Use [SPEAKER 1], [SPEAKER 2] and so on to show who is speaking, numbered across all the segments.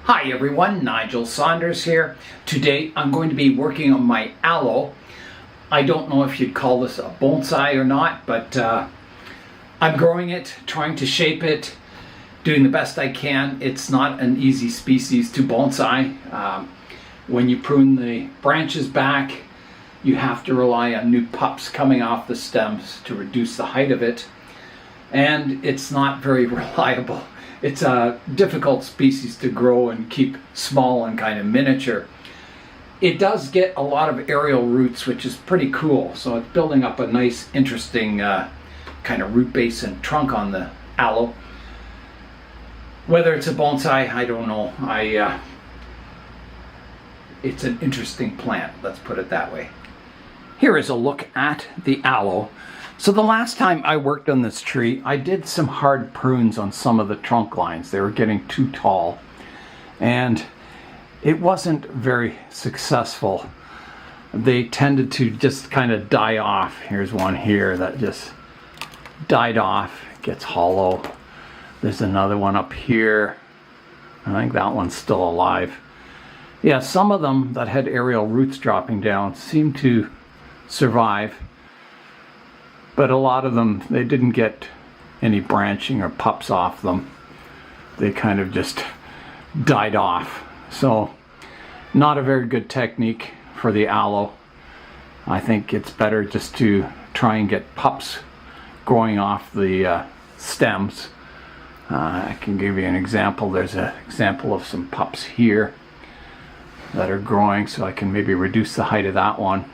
[SPEAKER 1] Hi everyone, Nigel Saunders here. Today I'm going to be working on my aloe. I don't know if you'd call this a bonsai or not, but I'm growing it, trying to shape it, doing the best I can. It's not an easy species to bonsai. When you prune the branches back, you have to rely on new pups coming off the stems to reduce the height of it. And it's not very reliable. It's a difficult species to grow and keep small and kind of miniature. It does get a lot of aerial roots, which is pretty cool. So it's building up a nice, interesting kind of root base and trunk on the aloe. Whether it's a bonsai, I don't know. It's an interesting plant, let's put it that way. Here is a look at the aloe. So the last time I worked on this tree, I did some hard prunes on some of the trunk lines. They were getting too tall and it wasn't very successful. They tended to just kind of die off. Here's one here that just died off, gets hollow. There's another one up here. I think that one's still alive. Yeah, some of them that had aerial roots dropping down seem to survive. But a lot of them, they didn't get any branching or pups off them. They kind of just died off. So, not a very good technique for the aloe. I think it's better just to try and get pups growing off the stems. I can give you an example. There's an example of some pups here that are growing, so I can maybe reduce the height of that one.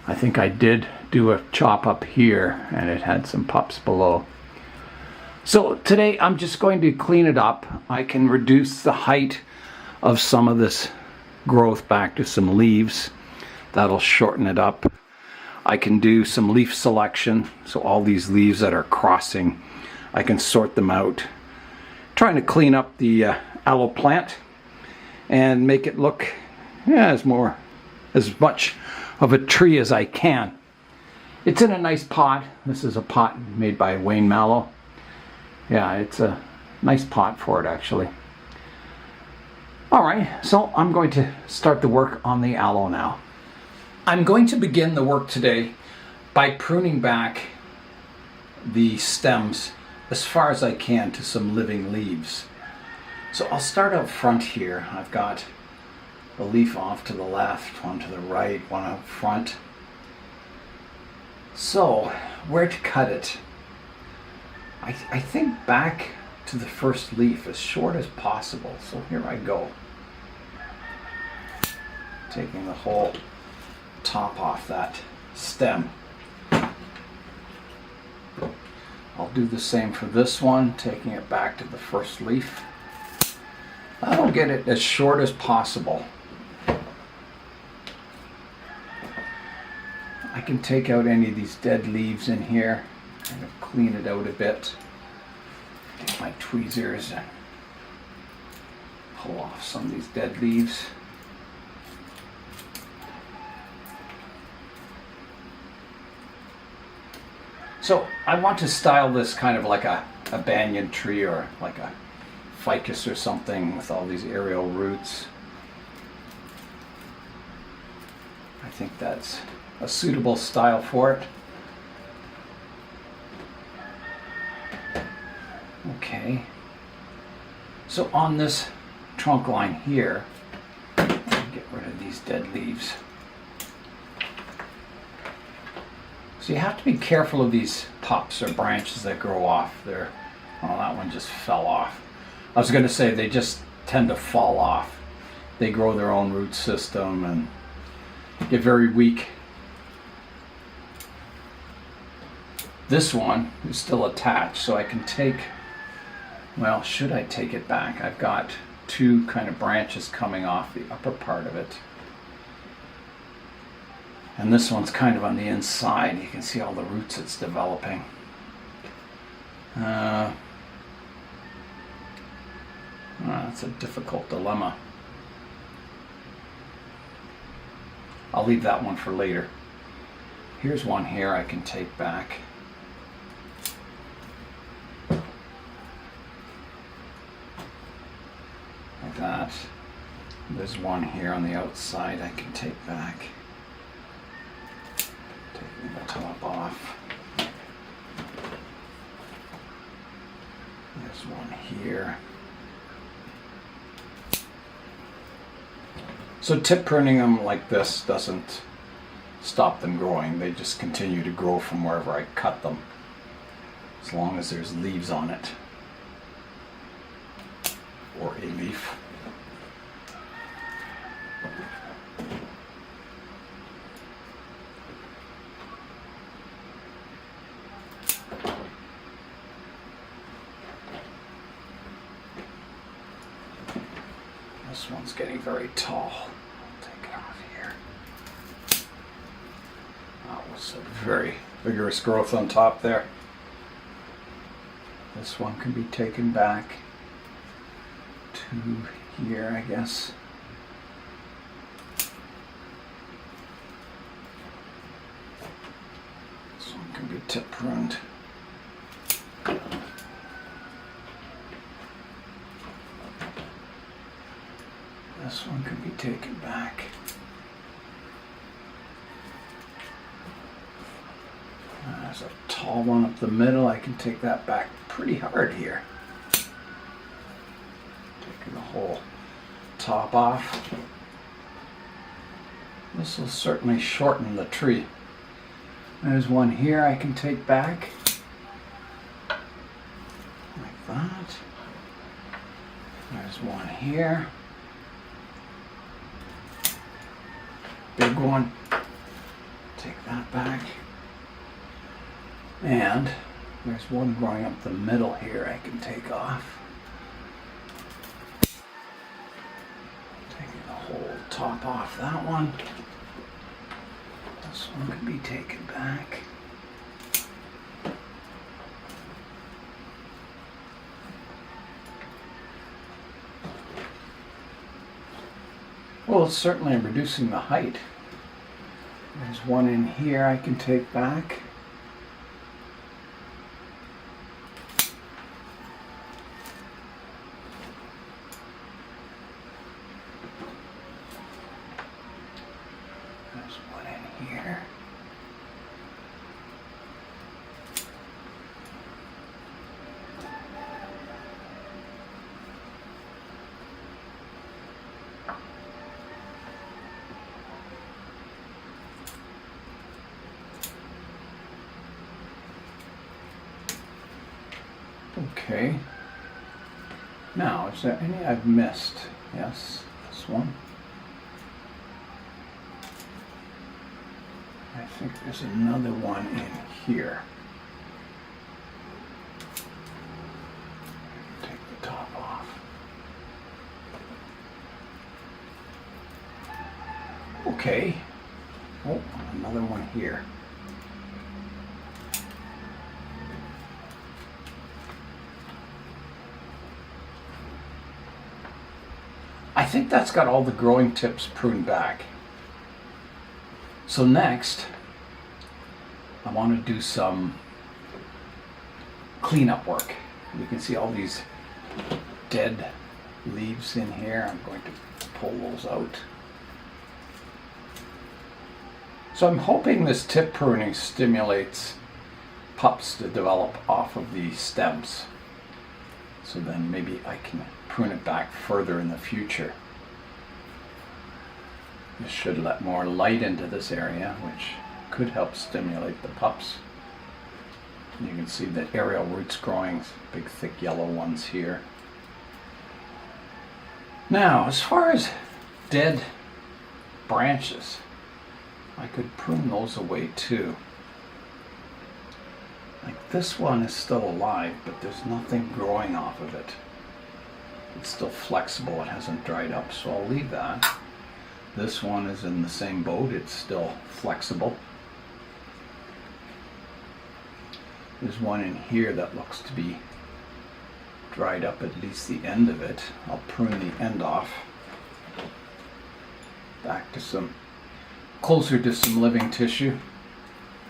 [SPEAKER 1] I think I did do a chop up here and it had some pups below. So today I'm just going to clean it up. I can reduce the height of some of this growth back to some leaves. That'll shorten it up. I can do some leaf selection. So all these leaves that are crossing, I can sort them out. Trying to clean up the aloe plant and make it look as much of a tree as I can. It's in a nice pot. This is a pot made by Wayne Mallow. Yeah, it's a nice pot for it actually. Alright, so I'm going to start the work on the aloe now. I'm going to begin the work today by pruning back the stems as far as I can to some living leaves. So I'll start up front here. I've got a leaf off to the left, one to the right, one up front. So, where to cut it? I think back to the first leaf as short as possible. So here I go. Taking the whole top off that stem. I'll do the same for this one, taking it back to the first leaf. I'll get it as short as possible. I can take out any of these dead leaves in here and clean it out a bit. Take my tweezers and pull off some of these dead leaves. So I want to style this kind of like a banyan tree or like a ficus or something with all these aerial roots. I think that's a suitable style for it. Okay. So on this trunk line here, I'll get rid of these dead leaves. So you have to be careful of these pups or branches that grow off. Well, that one just fell off. I was going to say they just tend to fall off. They grow their own root system and get very weak. This one is still attached, so I can take, well, should I take it back? I've got two kind of branches coming off the upper part of it. And this one's kind of on the inside. You can see all the roots it's developing. That's a difficult dilemma. I'll leave that one for later. Here's one here I can take back. like that. There's one here on the outside I can take back. Taking the top off. There's one here. So tip pruning them like this doesn't stop them growing. They just continue to grow from wherever I cut them, as long as there's leaves on it, or a leaf. This one's getting very tall. I'll take it off here. That was a very vigorous growth on top there. This one can be taken back to here, I guess. This one can be tip pruned. This one can be taken back. There's a tall one up the middle. I can take that back pretty hard here. Taking the whole top off. This will certainly shorten the tree. There's one here I can take back. Like that. There's one here. Big one. Take that back. And there's one growing up the middle here I can take off. Taking the whole top off that one. This one can be taken back. Well, it's certainly reducing the height. There's one in here I can take back. There's one in here. Okay. Now, is there any I've missed? Yes, this one. I think there's another one in here. Take the top off. Okay. Oh, another one here. I think that's got all the growing tips pruned back. So next, I want to do some cleanup work. You can see all these dead leaves in here. I'm going to pull those out. So I'm hoping this tip pruning stimulates pups to develop off of the stems. So then maybe I can prune it back further in the future. This should let more light into this area, which could help stimulate the pups. You can see the aerial roots growing, big thick yellow ones here. Now, as far as dead branches, I could prune those away too. Like this one is still alive, but there's nothing growing off of it. It's still flexible, it hasn't dried up, so I'll leave that. This one is in the same boat, it's still flexible. There's one in here that looks to be dried up, at least the end of it. I'll prune the end off. Back to some, closer to some living tissue.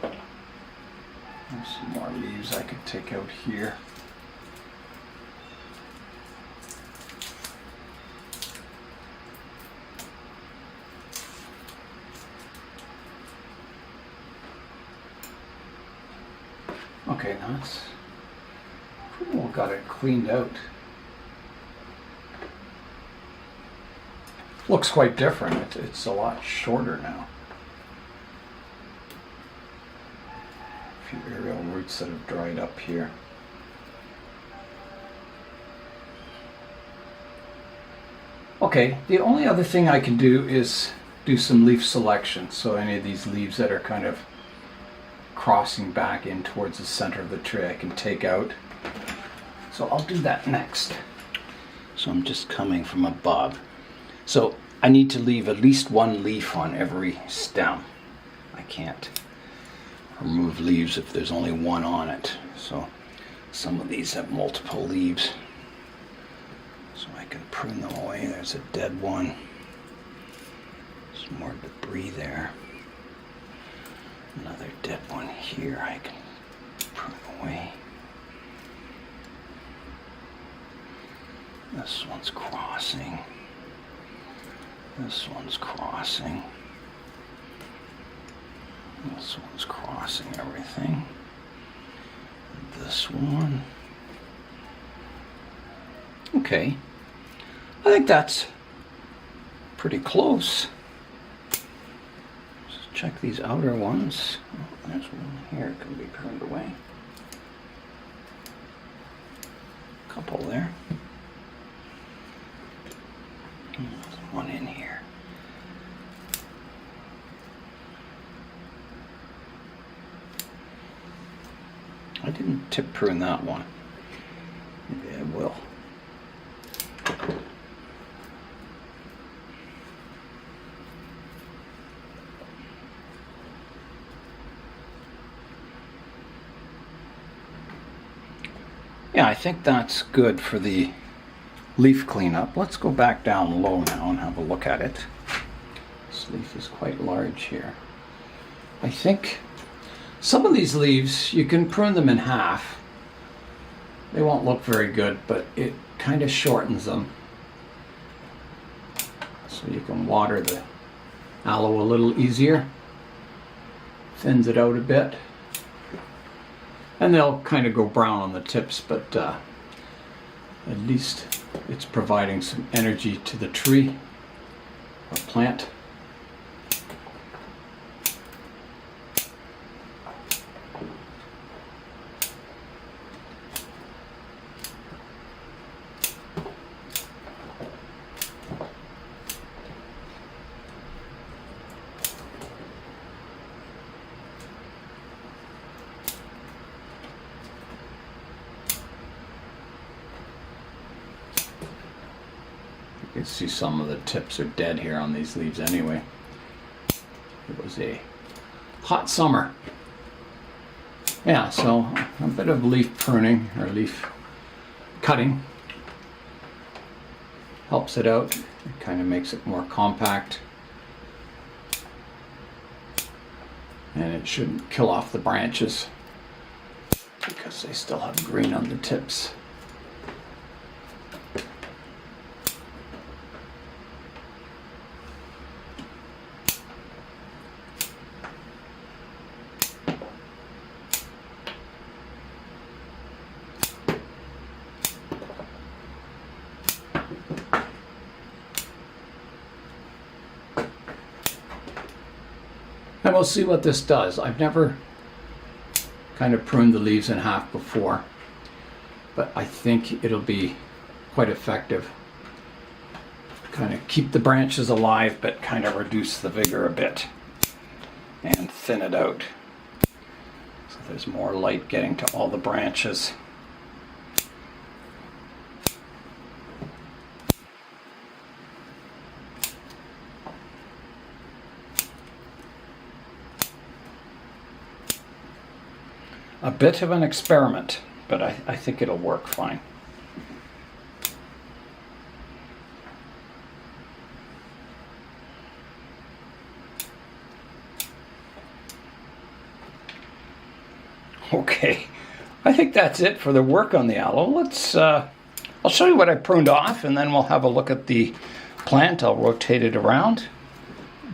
[SPEAKER 1] There's some more leaves I could take out here. Okay, that's pretty well got it cleaned out. Looks quite different. It's a lot shorter now. A few aerial roots that have dried up here. Okay, the only other thing I can do is do some leaf selection. So any of these leaves that are kind of crossing back in towards the center of the tree I can take out. So I'll do that next. So I'm just coming from above. So I need to leave at least one leaf on every stem. I can't remove leaves if there's only one on it. So some of these have multiple leaves. So I can prune them away. There's a dead one. Some more debris there. Another dead one here I can prune away. This one's crossing. This one's crossing. This one's crossing everything. This one. Okay. I think that's pretty close. Just check these outer ones. Oh, there's one here, it can be pruned away. Couple there. There's one in here. I didn't tip prune that one. Maybe I will. Yeah, I think that's good for the leaf cleanup. Let's go back down low now and have a look at it. This leaf is quite large here. I think some of these leaves, you can prune them in half. They won't look very good, but it kind of shortens them. So you can water the aloe a little easier. Thins it out a bit. And they'll kind of go brown on the tips, but at least it's providing some energy to the tree or plant. You can see some of the tips are dead here on these leaves anyway. It was a hot summer. Yeah, so a bit of leaf pruning or leaf cutting helps it out. It kind of makes it more compact. And it shouldn't kill off the branches because they still have green on the tips. And we'll see what this does. I've never kind of pruned the leaves in half before, but I think it'll be quite effective. Kind of keep the branches alive, but kind of reduce the vigor a bit and thin it out. So there's more light getting to all the branches. A bit of an experiment, but I think it'll work fine. Okay, I think that's it for the work on the aloe. Let's, I'll show you what I pruned off, and then we'll have a look at the plant. I'll rotate it around.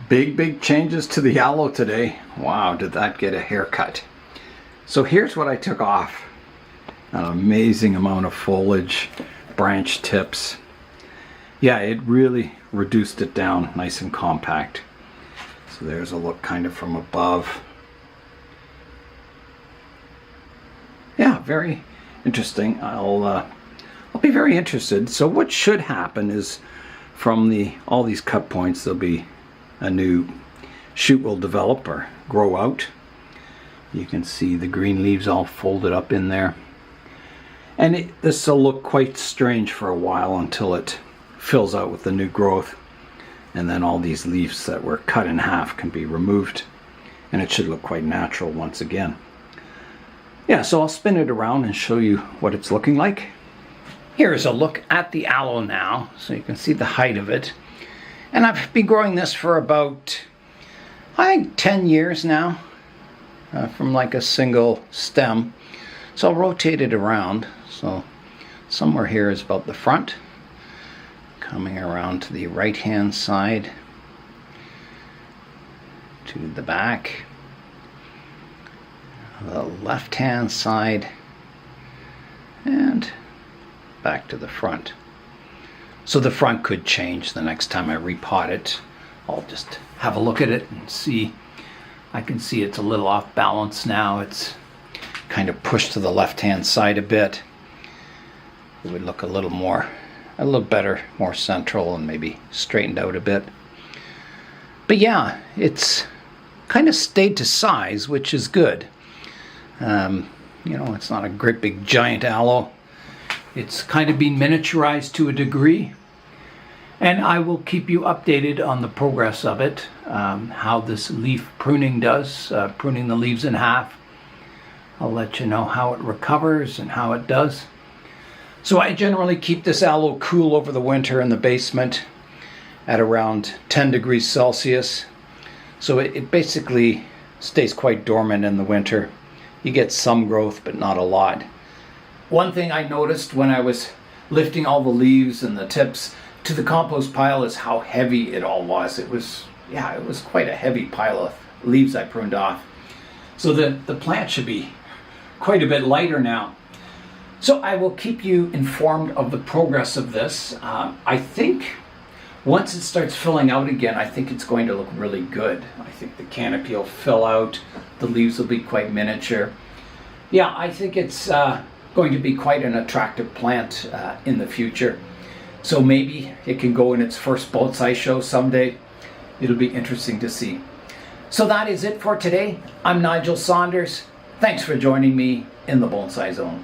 [SPEAKER 1] Big changes to the aloe today. Wow, did that get a haircut. So here's what I took off. An amazing amount of foliage, branch tips. Yeah, it really reduced it down nice and compact. So there's a look kind of from above. Yeah, very interesting. I'll be very interested. So what should happen is from all these cut points, there'll be a new shoot will develop or grow out. You can see the green leaves all folded up in there. And this will look quite strange for a while until it fills out with the new growth. And then all these leaves that were cut in half can be removed. And it should look quite natural once again. Yeah, so I'll spin it around and show you what it's looking like. Here's a look at the aloe now, so you can see the height of it. And I've been growing this for about, I think, 10 years now, from like a single stem. So I'll rotate it around. So somewhere here is about the front, coming around to the right-hand side, to the back, the left-hand side, and back to the front. So the front could change the next time I repot it. I'll just have a look at it and see. I can see it's a little off balance now. It's kind of pushed to the left-hand side a bit. It would look a little better, more central, and maybe straightened out a bit. But yeah, it's kind of stayed to size, which is good. You know, it's not a great big giant aloe. It's kind of been miniaturized to a degree. And I will keep you updated on the progress of it, how this leaf pruning does, pruning the leaves in half. I'll let you know how it recovers and how it does. So I generally keep this aloe cool over the winter in the basement at around 10 degrees Celsius. So it basically stays quite dormant in the winter. You get some growth, but not a lot. One thing I noticed when I was lifting all the leaves and the tips to the compost pile is how heavy it all was. It was quite a heavy pile of leaves I pruned off. So the plant should be quite a bit lighter now. So I will keep you informed of the progress of this. I think once it starts filling out again, I think it's going to look really good. I think the canopy will fill out, the leaves will be quite miniature. Yeah, I think it's going to be quite an attractive plant in the future. So maybe it can go in its first bonsai show someday. It'll be interesting to see. So that is it for today. I'm Nigel Saunders. Thanks for joining me in the Bonsai Zone.